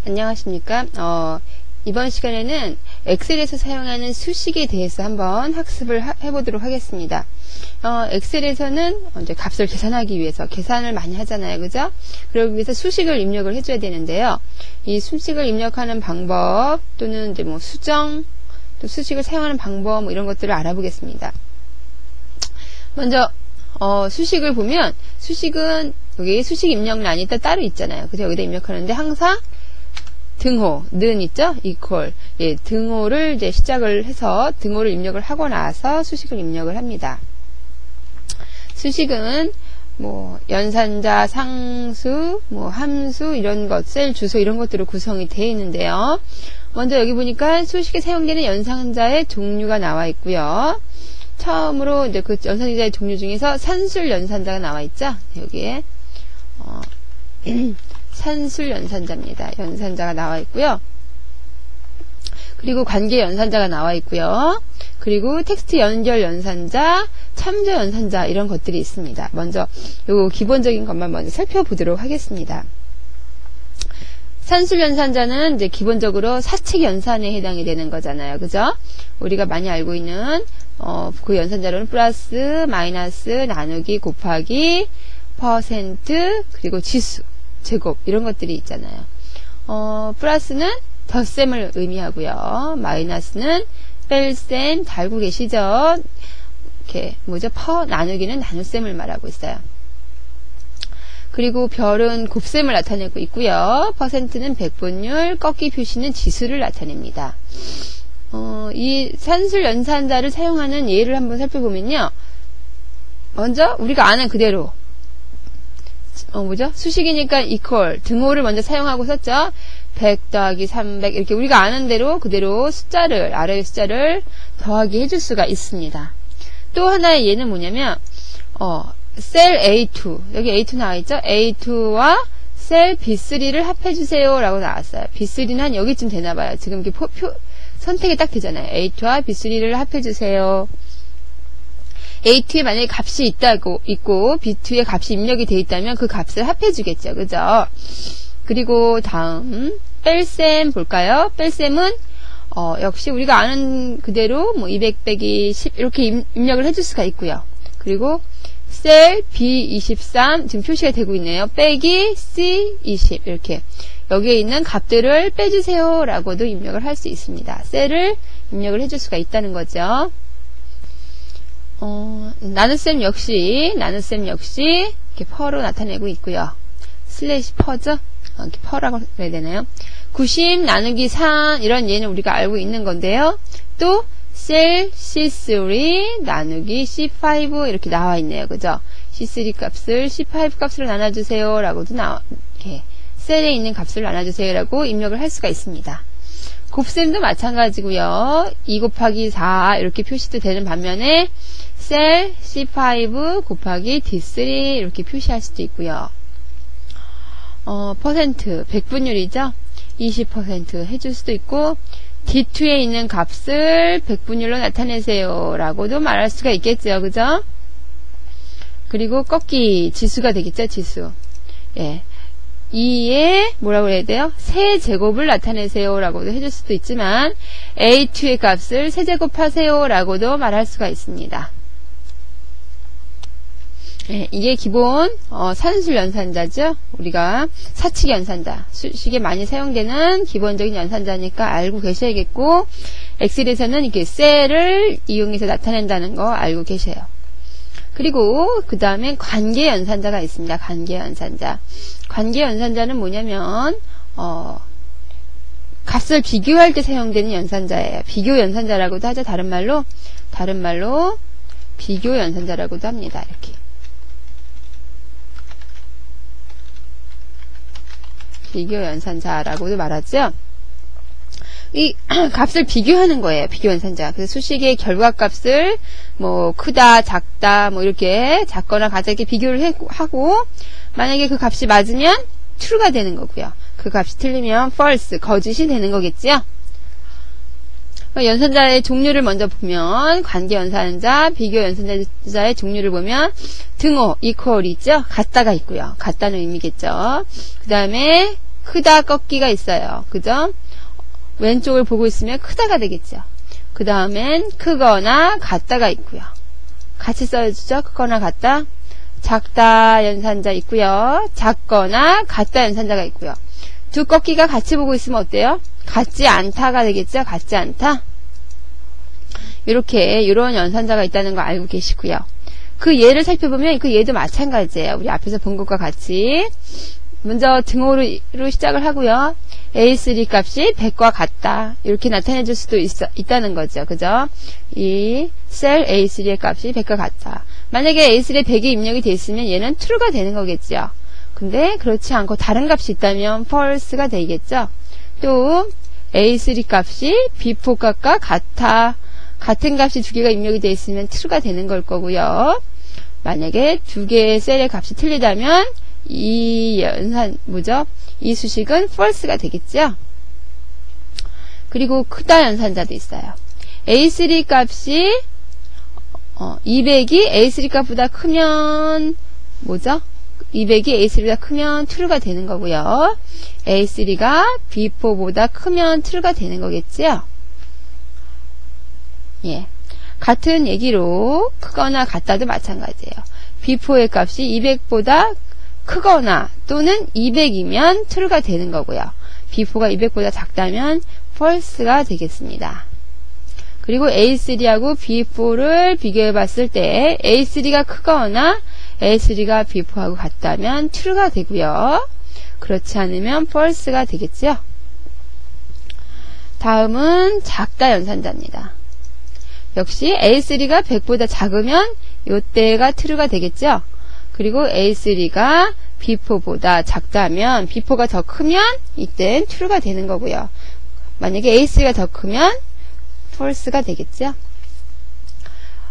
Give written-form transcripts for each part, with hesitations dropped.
안녕하십니까. 이번 시간에는 엑셀에서 사용하는 수식에 대해서 한번 학습을 해보도록 하겠습니다. 엑셀에서는 이제 값을 계산하기 위해서 계산을 많이 하잖아요. 그죠? 그러기 위해서 수식을 입력을 해줘야 되는데요. 이 수식을 입력하는 방법 또는 이제 뭐 수정, 또 수식을 사용하는 방법 뭐 이런 것들을 알아보겠습니다. 먼저 수식을 보면 수식은 여기 수식 입력란이 따로 있잖아요. 그래서 여기다 입력하는데 항상 등호, 는 있죠? equal. 예, 등호를 이제 시작을 해서 등호를 입력을 하고 나서 수식을 입력을 합니다. 수식은 뭐 연산자, 상수, 뭐 함수 이런 것, 셀 주소 이런 것들로 구성이 되어 있는데요. 먼저 여기 보니까 수식에 사용되는 연산자의 종류가 나와 있고요. 처음으로 이제 그 연산자의 종류 중에서 산술 연산자가 나와 있죠? 여기에 산술 연산자입니다. 연산자가 나와 있고요. 그리고 관계 연산자가 나와 있고요. 그리고 텍스트 연결 연산자, 참조 연산자 이런 것들이 있습니다. 먼저 요 기본적인 것만 먼저 살펴보도록 하겠습니다. 산술 연산자는 이제 기본적으로 사칙 연산에 해당이 되는 거잖아요. 그죠? 우리가 많이 알고 있는 그 연산자로는 플러스, 마이너스, 나누기, 곱하기, 퍼센트, 그리고 지수, 제곱 이런 것들이 있잖아요. 플러스는 덧셈을 의미하고요. 마이너스는 뺄셈 달고 계시죠? 이렇게 뭐죠? 나누기는 나눗셈을 말하고 있어요. 그리고 별은 곱셈을 나타내고 있고요. 퍼센트는 백분율, 꺾기 표시는 지수를 나타냅니다. 이 산술 연산자를 사용하는 예를 한번 살펴보면요. 먼저 우리가 아는 그대로 뭐죠? 수식이니까 equal, 등호를 먼저 사용하고 썼죠? 100 더하기 300 이렇게 우리가 아는 대로 그대로 숫자를, 아래의 숫자를 더하기 해줄 수가 있습니다. 또 하나의 예는 뭐냐면 셀 A2, 여기 A2 나와 있죠? A2와 셀 B3를 합해주세요 라고 나왔어요. B3는 한 여기쯤 되나봐요. 지금 이렇게 선택이 딱 되잖아요. A2와 B3를 합해주세요. A2에 만약에 값이 있고 B2에 값이 입력이 되어 있다면 그 값을 합해주겠죠. 그죠? 그리고 다음 뺄셈 볼까요? 뺄셈은 역시 우리가 아는 그대로 뭐 200 빼기 10 이렇게 입력을 해줄 수가 있고요. 그리고 셀 B23 지금 표시가 되고 있네요. 빼기 C20 이렇게 여기에 있는 값들을 빼주세요 라고도 입력을 할 수 있습니다. 셀을 입력을 해줄 수가 있다는 거죠. 나눗셈 역시 이렇게 퍼로 나타내고 있고요. 슬래시 퍼죠? 이렇게 퍼라고 그래야 되나요? 90 나누기 4 이런 예는 우리가 알고 있는 건데요. 또 셀 C3 나누기 C5 이렇게 나와 있네요. 그죠? C3 값을 C5 값으로 나눠주세요 라고도 이렇게 셀에 있는 값을 나눠주세요 라고 입력을 할 수가 있습니다. 곱셈도 마찬가지고요. 2 곱하기 4 이렇게 표시도 되는 반면에 셀 C5 곱하기 D3 이렇게 표시할 수도 있고요. 퍼센트, 백분율이죠? 20% 해줄 수도 있고 D2에 있는 값을 백분율로 나타내세요 라고도 말할 수가 있겠죠. 그죠? 그리고 꺾기, 지수가 되겠죠. 지수. 예. 2에 뭐라고 해야 돼요? 세제곱을 나타내세요 라고도 해줄 수도 있지만 A2의 값을 세제곱하세요 라고도 말할 수가 있습니다. 네, 이게 기본 산술 연산자죠. 우리가 사칙 연산자, 수식에 많이 사용되는 기본적인 연산자니까 알고 계셔야겠고 엑셀에서는 이렇게 셀을 이용해서 나타낸다는 거 알고 계셔요. 그리고 그 다음에 관계 연산자가 있습니다. 관계 연산자. 관계 연산자는 뭐냐면 값을 비교할 때 사용되는 연산자예요. 비교 연산자라고도 하죠. 다른 말로 비교 연산자라고도 합니다. 이렇게 비교 연산자라고도 말하죠. 이 값을 비교하는 거예요. 비교 연산자. 그래서 수식의 결과값을 뭐 크다, 작다, 뭐 이렇게 작거나 가작게 비교를 하고 만약에 그 값이 맞으면 true가 되는 거고요. 그 값이 틀리면 false, 거짓이 되는 거겠죠. 연산자의 종류를 먼저 보면 관계 연산자, 비교 연산자의 종류를 보면 등호, equal 있죠? 같다가 있고요. 같다는 의미겠죠. 그 다음에 크다 꺾기가 있어요. 그죠? 왼쪽을 보고 있으면 크다가 되겠죠. 그 다음엔 크거나 같다가 있고요. 같이 써주죠. 크거나 같다. 작다 연산자 있고요. 작거나 같다 연산자가 있고요. 두 꺾기가 같이 보고 있으면 어때요? 같지 않다가 되겠죠. 같지 않다. 이런 연산자가 있다는 거 알고 계시고요. 그 예를 살펴보면 그 예도 마찬가지예요. 우리 앞에서 본 것과 같이. 먼저 등호로 시작을 하고요. A3 값이 100과 같다. 이렇게 나타내 줄 수도 있다는 거죠. 그죠? 이 셀 A3의 값이 100과 같다. 만약에 A3에 100이 입력이 되어 있으면 얘는 true가 되는 거겠죠. 근데 그렇지 않고 다른 값이 있다면 false가 되겠죠. 또 A3 값이 B4 값과 같아. 같은 값이 두 개가 입력이 되어 있으면 true가 되는 걸 거고요. 만약에 두 개의 셀의 값이 틀리다면 이 수식은 false가 되겠죠. 그리고 크다 연산자도 있어요. A3 값이 200이 A3 값보다 크면 200이 A3보다 크면 true가 되는 거고요. A3가 B4보다 크면 true가 되는 거겠죠. 예. 같은 얘기로 크거나 같다도 마찬가지예요. B4의 값이 200보다 크거나 또는 200이면 true가 되는 거고요. B4가 200보다 작다면 false가 되겠습니다. 그리고 A3하고 B4를 비교해 봤을 때 A3가 크거나 A3가 B4하고 같다면 true가 되고요. 그렇지 않으면 false가 되겠죠. 다음은 작다 연산자입니다. 역시 A3가 100보다 작으면 이때가 true가 되겠죠. 그리고 A3가 B4보다 작다면 B4가 더 크면 이땐 true가 되는 거고요. 만약에 A3가 더 크면 false가 되겠죠.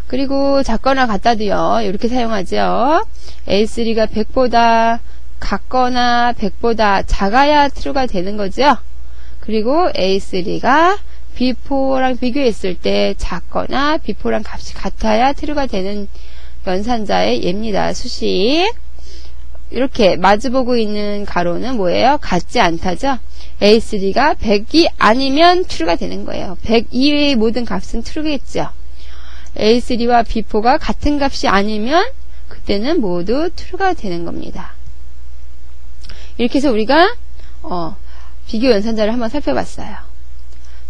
그리고 작거나 같다도요. 이렇게 사용하죠. A3가 100보다 같거나 100보다 작아야 true가 되는 거죠. 그리고 A3가 B4랑 비교했을 때 작거나 B4랑 값이 같아야 true가 되는 연산자의 예입니다. 수식. 이렇게 마주보고 있는 가로는 뭐예요? 같지 않다죠? A3가 100이 아니면 true가 되는 거예요. 100 이외의 모든 값은 true겠죠. A3와 B4가 같은 값이 아니면 그때는 모두 true가 되는 겁니다. 이렇게 해서 우리가 비교 연산자를 한번 살펴봤어요.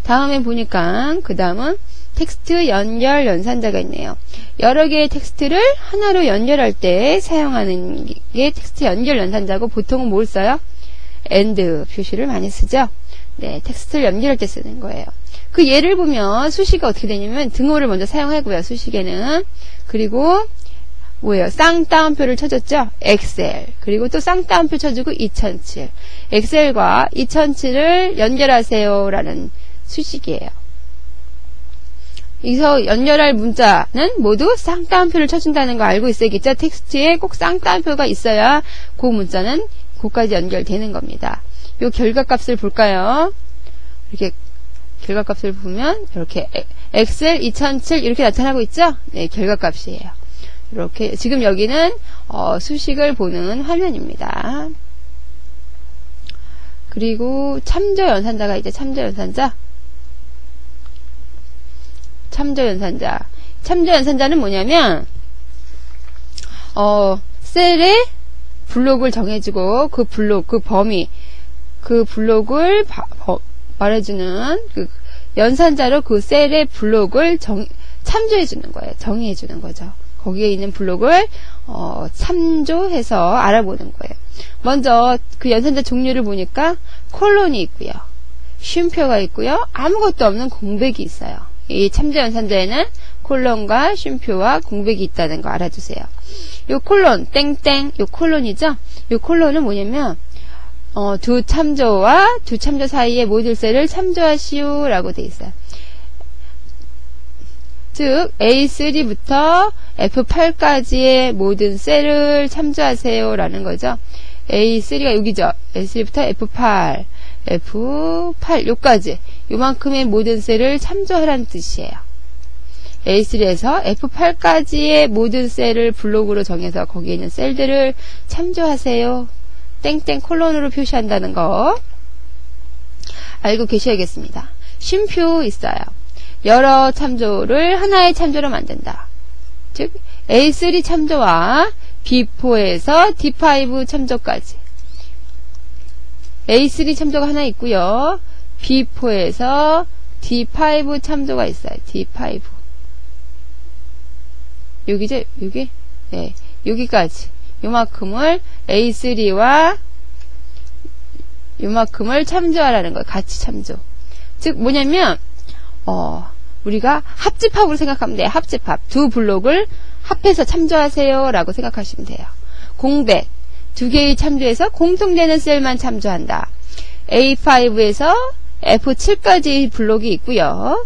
다음에 보니까 그 다음은 텍스트 연결 연산자가 있네요. 여러 개의 텍스트를 하나로 연결할 때 사용하는 게 텍스트 연결 연산자고 보통은 뭘 써요? AND 표시를 많이 쓰죠. 네, 텍스트를 연결할 때 쓰는 거예요. 그 예를 보면 수식이 어떻게 되냐면 등호를 먼저 사용하고요. 수식에는. 그리고 뭐예요? 쌍따옴표를 쳐줬죠? 엑셀. 그리고 또 쌍따옴표 쳐주고 2007. 엑셀과 2007을 연결하세요 라는 수식이에요. 여기서 연결할 문자는 모두 쌍따옴표를 쳐준다는 거 알고 있어야겠죠? 텍스트에 꼭 쌍따옴표가 있어야 그 문자는 그까지 연결되는 겁니다. 요 결과값을 볼까요? 이렇게 결과값을 보면 이렇게 엑셀 2007 이렇게 나타나고 있죠? 네, 결과값이에요. 이렇게 지금 여기는 수식을 보는 화면입니다. 그리고 참조 연산자가 있죠. 참조 연산자. 참조 연산자는 뭐냐면 셀에 블록을 정해주고 그 블록을 말해주는 그 연산자로 그 셀의 블록을 참조해주는 거예요. 정의해주는 거죠. 거기에 있는 블록을 참조해서 알아보는 거예요. 먼저 그 연산자 종류를 보니까 콜론이 있고요. 쉼표가 있고요. 아무것도 없는 공백이 있어요. 이 참조 연산자에는 콜론과 쉼표와 공백이 있다는 거 알아두세요. 요 콜론, 땡땡, 요 콜론이죠? 요 콜론은 뭐냐면, 두 참조와 두 참조 사이의 모든 셀을 참조하시오 라고 되어 있어요. 즉, A3부터 F8까지의 모든 셀을 참조하세요 라는 거죠. A3가 여기죠. A3부터 F8 요까지. 요만큼의 모든 셀을 참조하라는 뜻이에요. A3에서 F8까지의 모든 셀을 블록으로 정해서 거기에 있는 셀들을 참조하세요. 땡땡 콜론으로 표시한다는 거 알고 계셔야겠습니다. 쉼표 있어요. 여러 참조를 하나의 참조로 만든다. 즉 A3 참조와 B4에서 D5 참조까지 A3 참조가 하나 있고요. B4에서 D5 참조가 있어요. D5 여기죠? 여기? 네, 여기까지 요만큼을 A3와 요만큼을 참조하라는 거예요. 같이 참조. 즉 뭐냐면 우리가 합집합으로 생각하면 돼요. 합집합. 두 블록을 합해서 참조하세요 라고 생각하시면 돼요. 공백. 두 개의 참조에서 공통되는 셀만 참조한다. A5에서 F7까지 블록이 있고요.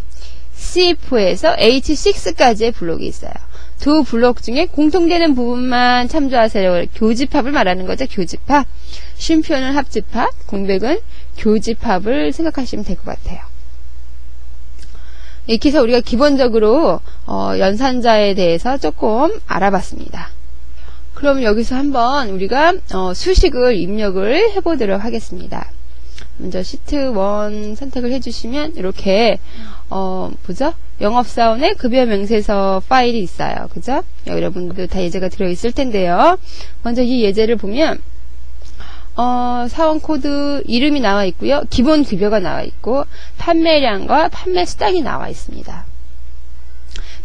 C4에서 H6까지의 블록이 있어요. 두 블록 중에 공통되는 부분만 참조하세요. 교집합을 말하는 거죠. 교집합. 쉼표는 합집합, 공백은 교집합을 생각하시면 될 것 같아요. 이렇게 해서 우리가 기본적으로 연산자에 대해서 조금 알아봤습니다. 그럼 여기서 한번 우리가 수식을 입력을 해보도록 하겠습니다. 먼저 시트 1 선택을 해주시면 이렇게 뭐죠? 영업사원의 급여 명세서 파일이 있어요. 그죠? 여러분들도 다 예제가 들어있을 텐데요. 먼저 이 예제를 보면 사원 코드 이름이 나와 있고요. 기본 급여가 나와 있고 판매량과 판매 수당이 나와 있습니다.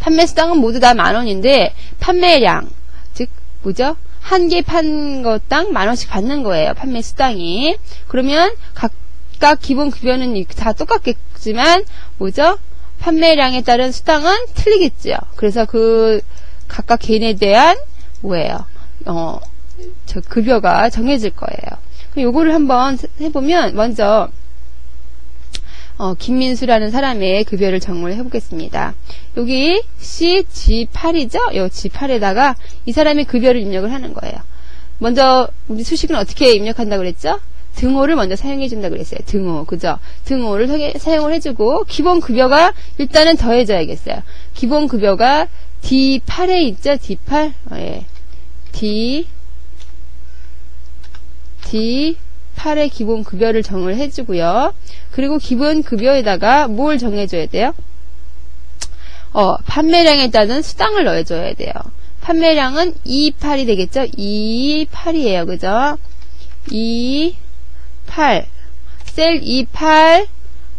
판매 수당은 모두 다 10,000원인데 판매량 즉 뭐죠? 한 개 판 것당 10,000원씩 받는 거예요. 판매 수당이. 그러면 각각 기본 급여는 다 똑같겠지만 뭐죠? 판매량에 따른 수당은 틀리겠죠. 그래서 그 각각 개인에 대한 뭐예요? 저 급여가 정해질 거예요. 요거를 한번 해보면 먼저 김민수라는 사람의 급여를 정리를 해보겠습니다. 여기 G8이죠? 요 G8에다가 이 사람의 급여를 입력을 하는 거예요. 먼저 우리 수식은 어떻게 입력한다고 그랬죠? 등호를 먼저 사용해준다고 그랬어요. 등호, 그죠? 등호를 사용을 해주고 기본 급여가 일단은 더해져야겠어요. 기본 급여가 D8에 있죠? D8? 예. D8의 기본 급여를 정을 해주고요. 그리고 기본 급여에다가 뭘 정해줘야 돼요? 판매량에 따른 수당을 넣어줘야 돼요. 판매량은 28이 되겠죠? 28이에요. 그죠? 28. 셀 28.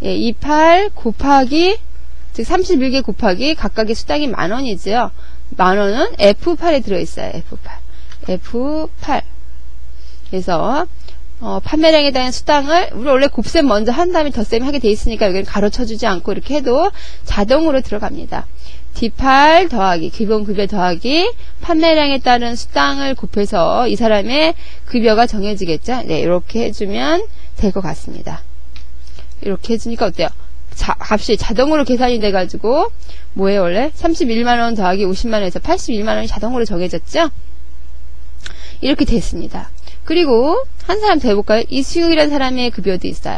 예, 28 곱하기, 즉 31개 곱하기 각각의 수당이 10,000원이죠. 10,000원은 F8에 들어있어요. F8. 그래서 판매량에 대한 수당을 우리 원래 곱셈 먼저 한 다음에 덧셈 하게 돼 있으니까 여기는 가로 쳐주지 않고 이렇게 해도 자동으로 들어갑니다. D8 더하기 기본 급여 더하기 판매량에 따른 수당을 곱해서 이 사람의 급여가 정해지겠죠. 네, 이렇게 해주면 될 것 같습니다. 이렇게 해주니까 어때요? 값이 자동으로 계산이 돼가지고 뭐예요 원래? 31만원 더하기 50만원에서 81만원이 자동으로 정해졌죠? 이렇게 됐습니다. 그리고 한 사람 더 해볼까요? 이수영이라는 사람의 급여도 있어요.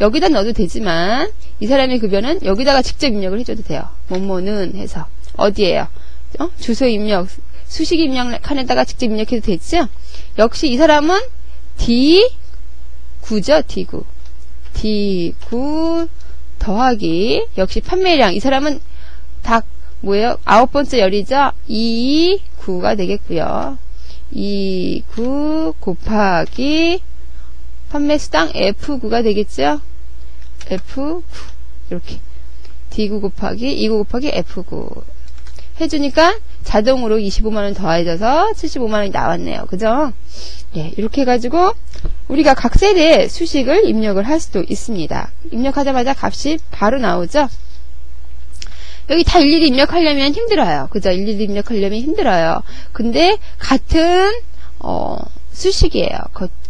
여기다 넣어도 되지만 이 사람의 급여는 여기다가 직접 입력을 해줘도 돼요. 뭐뭐는 해서 어디에요? 주소 입력, 수식 입력 칸에다가 직접 입력해도 되죠? 역시 이 사람은 D9죠. D9. D9 더하기 역시 판매량. 이 사람은 닭 뭐예요? 9번째 열이죠? 29가 되겠고요. 29 곱하기 판매수당 F9가 되겠죠? F9 이렇게 D9 곱하기 29 곱하기 F9 해주니까 자동으로 25만원 더해져서 75만원이 나왔네요. 그죠? 예, 이렇게 해가지고 우리가 각 셀에 수식을 입력을 할 수도 있습니다. 입력하자마자 값이 바로 나오죠? 여기 다 일일이 입력하려면 힘들어요. 그죠? 일일이 입력하려면 힘들어요. 근데 같은 수식이에요.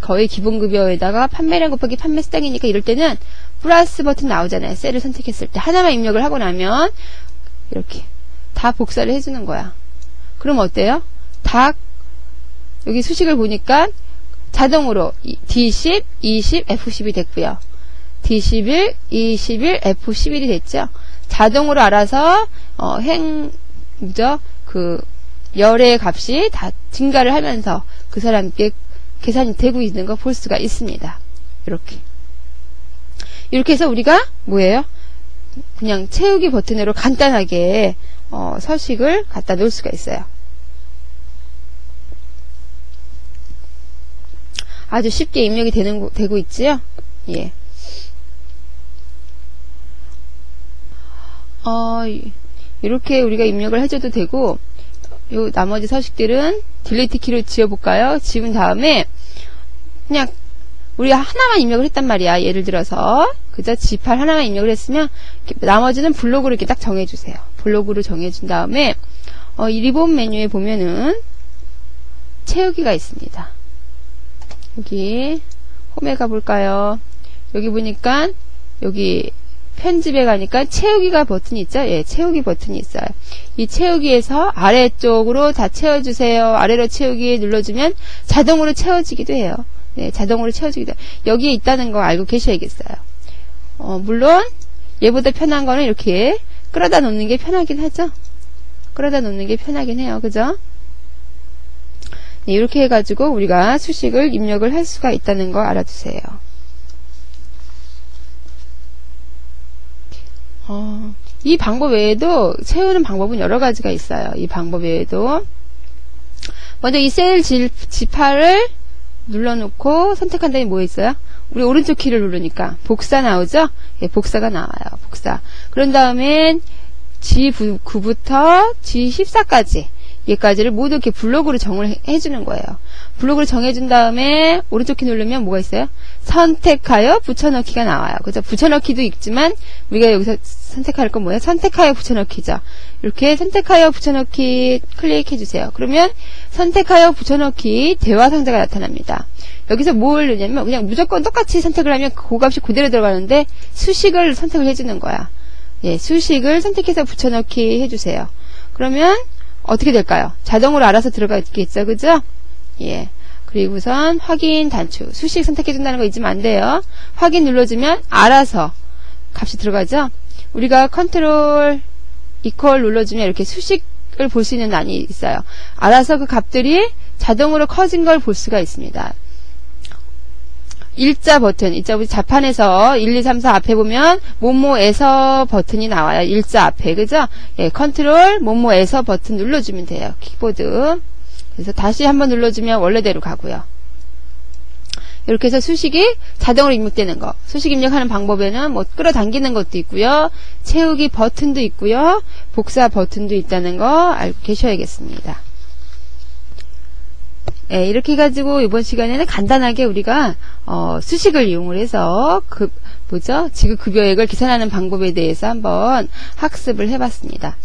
거의 기본급여에다가 판매량 곱하기 판매수당이니까 이럴 때는 플러스 버튼 나오잖아요. 셀을 선택했을 때 하나만 입력을 하고 나면 이렇게 다 복사를 해주는 거야. 그럼 어때요? 여기 수식을 보니까 자동으로 D10, 20, F10이 됐고요. D11, 21, F11이 됐죠? 자동으로 알아서 열의 값이 다 증가를 하면서 그 사람께 계산이 되고 있는 거 볼 수가 있습니다. 이렇게 해서 우리가 뭐예요? 그냥 채우기 버튼으로 간단하게 서식을 갖다 놓을 수가 있어요. 아주 쉽게 입력이 되고 있지요? 예. 이렇게 우리가 입력을 해줘도 되고, 요 나머지 서식들은 딜리트 키로 지워볼까요? 지운 다음에 그냥 우리가 하나만 입력을 했단 말이야. 예를 들어서 그죠? G8 하나만 입력을 했으면 나머지는 블록으로 이렇게 딱 정해주세요. 블록으로 정해준 다음에 이 리본 메뉴에 보면은 채우기가 있습니다. 여기 홈에 가볼까요? 여기 보니까 여기 편집에 가니까 채우기가 버튼이 있죠? 예, 채우기 버튼이 있어요. 이 채우기에서 아래쪽으로 다 채워주세요. 아래로 채우기 눌러주면 자동으로 채워지기도 해요. 네, 자동으로 채워지기도 해요. 여기에 있다는 거 알고 계셔야겠어요. 물론 얘보다 편한 거는 이렇게 끌어다 놓는 게 편하긴 하죠? 끌어다 놓는 게 편하긴 해요. 그죠? 네, 이렇게 해가지고 우리가 수식을 입력을 할 수가 있다는 거 알아두세요. 이 방법 외에도 채우는 방법은 여러 가지가 있어요. 이 방법 외에도 먼저 이 셀 G8을 눌러놓고 선택한 다음에 뭐 있어요? 우리 오른쪽 키를 누르니까 복사 나오죠? 예, 복사가 나와요. 복사. 그런 다음엔 G9부터 G14까지 얘까지를 모두 이렇게 블록으로 정을 해주는 거예요. 블록으로 정해준 다음에 오른쪽 키 누르면 뭐가 있어요? 선택하여 붙여넣기가 나와요. 그죠? 붙여넣기도 있지만 우리가 여기서 선택할 건 뭐예요? 선택하여 붙여넣기죠. 이렇게 선택하여 붙여넣기 클릭해 주세요. 그러면 선택하여 붙여넣기 대화 상자가 나타납니다. 여기서 뭘 넣냐면 그냥 무조건 똑같이 선택을 하면 그 값이 그대로 들어가는데 수식을 선택을 해주는 거야. 예, 수식을 선택해서 붙여넣기 해주세요. 그러면 어떻게 될까요? 자동으로 알아서 들어가 있겠죠, 그죠? 예. 그리고선 확인 단추. 수식 선택해준다는 거 잊으면 안 돼요. 확인 눌러주면 알아서 값이 들어가죠? 우리가 컨트롤 이퀄 눌러주면 이렇게 수식을 볼 수 있는 난이 있어요. 알아서 그 값들이 자동으로 커진 걸 볼 수가 있습니다. 일자 버튼, 자판에서 1, 2, 3, 4 앞에 보면 뭐뭐에서 버튼이 나와요. 일자 앞에, 그죠? 예, 컨트롤 뭐뭐에서 버튼 눌러주면 돼요. 키보드. 그래서 다시 한번 눌러주면 원래대로 가고요. 이렇게 해서 수식이 자동으로 입력되는 거. 수식 입력하는 방법에는 뭐 끌어당기는 것도 있고요. 채우기 버튼도 있고요. 복사 버튼도 있다는 거 알고 계셔야겠습니다. 예, 이렇게 해가지고 이번 시간에는 간단하게 우리가 수식을 이용을 해서 지급급여액을 계산하는 방법에 대해서 한번 학습을 해봤습니다.